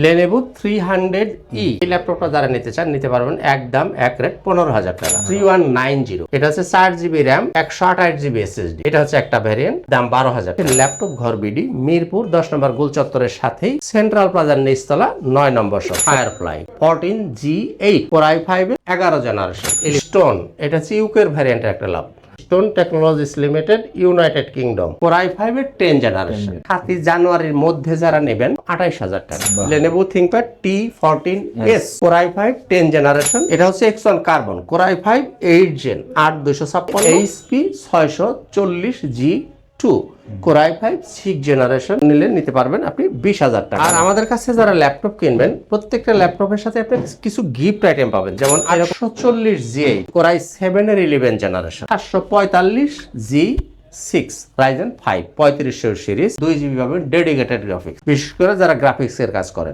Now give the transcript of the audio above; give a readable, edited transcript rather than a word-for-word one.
Lenovo 300E এই ল্যাপটপটা যারা নিতে চান নিতে পারবেন একদম এক রেট 15,000 টাকা 3190 এটা হচ্ছে 4GB RAM 128GB SSD এটা হচ্ছে একটা ভ্যারিয়েন্ট দাম 12,000 টাকা ল্যাপটপ ঘর বিডি মিরপুর 10 নম্বর গোল চত্বরের সাথেই সেন্ট্রাল প্লাজার নিচতলা 9 নম্বর shop Firefly 14G8 Core i5 11 generation Stone এটা হচ্ছে ইউকের ভ্যারিয়েন্টের একটা laptop Stone technologies limited United Kingdom Core i5 এর 10 জেনারেশন 7 জানুয়ারির মধ্যে যারা নেবেন 28,000 টাকা Lenovo ThinkPad T14s Core i5 10 generation এটা হচ্ছে X1 carbon Core i5 8 gen 8256 HP 640G2 Core i5 6 generation নিতে পারবেন আপনি 20,000 টাকা আর আমাদের কাছে যারা ল্যাপটপ কিনবেন প্রত্যেকটা ল্যাপটপের সাথে আপনি কিছু গিফট আইটেম পাবেন যেমন 140G8 Core i7 এর 11 generation 745G6 Ryzen 5 3500 series 2GB পাবেন ডেডিকেটেড গ্রাফিক্স বিশেষ করে যারা গ্রাফিক্স এর কাজ করেন